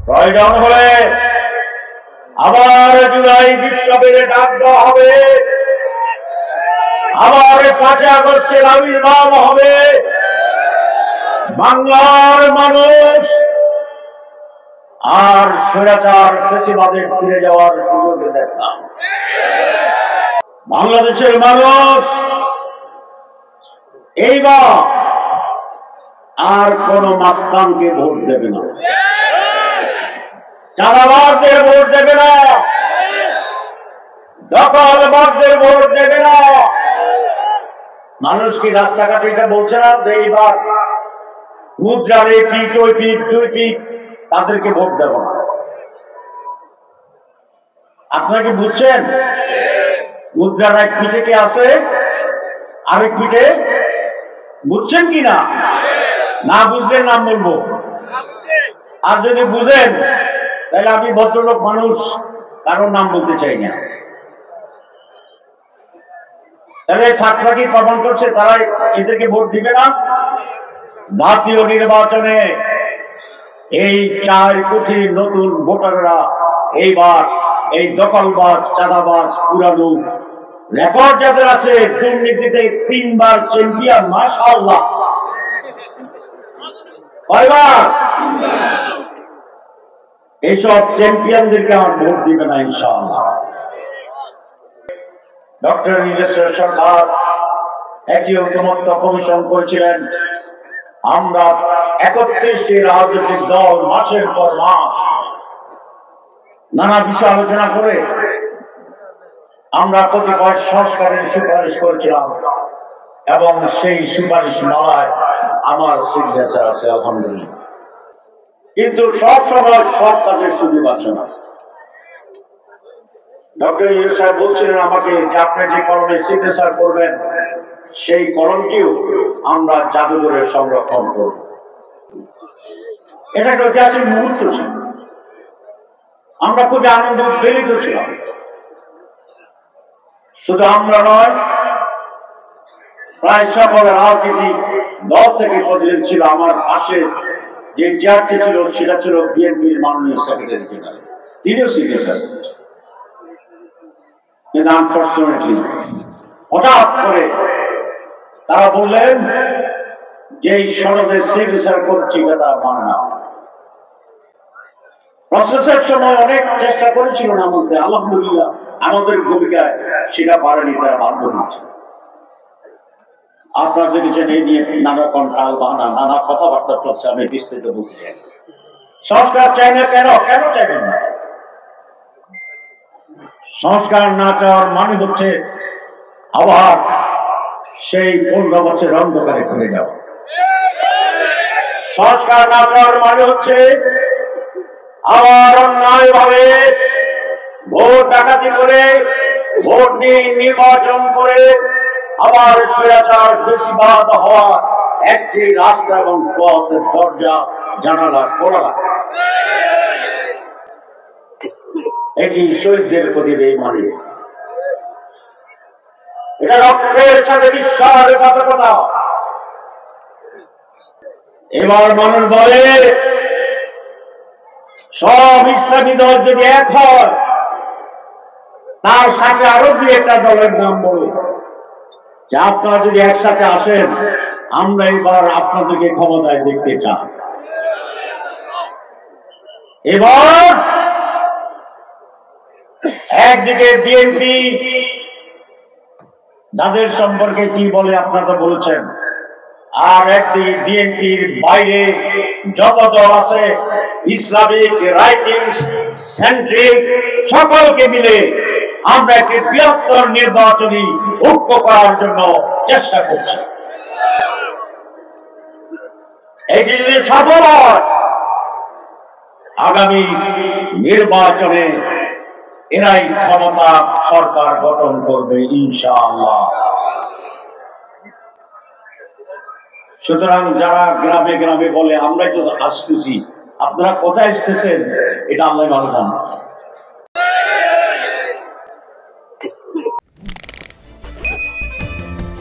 প্রয়োজন হলে আবার জুলাই বিপ্লবের ডাক দেওয়া হবে, আবার 5 আগস্টের আবির্ভাব হবে। বাংলার মানুষ আর স্বৈরাচার ফ্যাসিবাদে ফিরে যাওয়ার সুযোগ দেখলাম। বাংলাদেশের মানুষ এইবার আর কোন মাস্তানকে ভোট দেবে না, চাঁদাবাজদের ভোট দেবে না, দখলবাজদের ভোট দেবে না। মানুষ কি রাস্তাঘাটে এটা বলছে না যে এইবার মুদ্রার এই পিঠ ওই পিঠ 2 পিঠ তাদেরকে ভোট দেব না? আপনারা কি বুঝছেন? মুদ্রার এক পিঠে কে আছে, আরেক পিঠে বুঝছেন কি না? না বুঝলে নাম বলবো, আর যদি বুঝেন তাহলে আমি ভদ্রলোক মানুষ, কারোর নাম বলতে চাই না। তাহলে ছাত্ররা কি প্রমাণ করছে তারা এদেরকে ভোট দিবে না? জাতীয় নির্বাচনে এই 4 কোটি নতুন ভোটাররা এইবার এই দখলবাজ, চাঁদাবাজ, পুরানো রেকর্ড যাদের আছে, দুর্নীতিতে 3 বার চ্যাম্পিয়ন, মাশাআল্লাহ, কয়বার? এইসব চ্যাম্পিয়নদেরকে আমার ভোট দিবে না ইনশাআল্লাহ। ডক্টর ইউনূসের সরকার একটি ঐকমত্য কমিশন করেছিলেন। আমরা 31টি রাজনৈতিক দল মাসের পর মাস নানা বিষয় আলোচনা করে আমরা কতিপয় সংস্কারের সুপারিশ করেছিলাম, এবং সেই সুপারিশ মালায় আমার সিগনেচার আছে আলহামদুলিল্লাহ। কিন্তু সব সময় সব কাজের সুযোগ আছে না। ডক্টর ইউনূস সাহেব বলছিলেন আমাকে যে আপনি যে কলমে সিগনেচার করবেন সেই কলমটিও আমরা জাদুঘরে সংরক্ষণ করব। এটা একটা ঐতিহাসিক মুহূর্ত ছিল, আমরা খুবই আনন্দ উদ্বেলিত ছিলাম। শুধু আমরা নয়, প্রায় সকল রাজনীতিক দল থেকে প্রতিনিধি ছিল। আমার পাশে যে চেয়ারটি ছিল সেটা ছিল বিএনপির মাননীয় সেক্রেটারি জেনারেল, তিনিও সিগনেচার করেছেন। কিন্তু আনফরচুনেটলি হঠাৎ করে তারা বললেন যে এই সনদে সিগনেচার করছি, এটা তারা মানে না। প্রসেসের সময় অনেক চেষ্টা করেছিল না বলতে, আলহামদুলিল্লাহ আমাদের ভূমিকায় সেটা পারেনি, তারা বাধ্য হয়েছে। আপনারা দেখেছেন এই নিয়ে নানা রকম টাল বাহানা, নানা কথাবার্তা চলছে, আমি বিস্তৃত বলতে চাই। সংস্কার চাই না কেন? কেন চাইবেন না? সংস্কার না চাওয়ার মানে হচ্ছে আবার সেই 15 বছরের অন্ধকারে ফিরে যাওয়া। সংস্কার না চাওয়ার মানে হচ্ছে আবার অন্যায় ভাবে ভোট ডাকাতি করে, ভোট নিয়ে নির্বাচন করে আবার স্বৈরাচার ফ্যাসিবাদ হওয়ার একটি রাস্তা এবং পথের দরজা জানালা খোলা। এটি শহীদদের প্রতি বেঈমানি, এটা রক্তের সাথে বিশ্বাসঘাতকতা। এবার মানুষ বলে সব ইসলামী দল যদি এক হয়, তার সাথে আরো 2-1টা দলের নাম বলে যে আপনারা যদি একসাথে আসেন, আমরা এবার আপনাদেরকে ক্ষমতায় দেখতে চাই। এবার একদিকে বিএনপি তাদের সম্পর্কে কি বলে আপনারা বলেছেন, আর একদিকে বিএনপির বাইরে যত দল আছে, ইসলামিক, রাইটিংস, সেন্ট্রিক, সকলকে মিলে আমরা একটি বৃহত্তর নির্বাচনী ঐক্য করার জন্য চেষ্টা করছি। এটি যদি সফল হয়, আগামী নির্বাচনে এরাই ক্ষমতা সরকার গঠন করবে ইনশাআল্লাহ। সুতরাং যারা গ্রামে গ্রামে বলে আমরাই তো আসতেছি, আপনারা কোথায় আসতেছেন এটা আল্লাহ ভালো জানেন।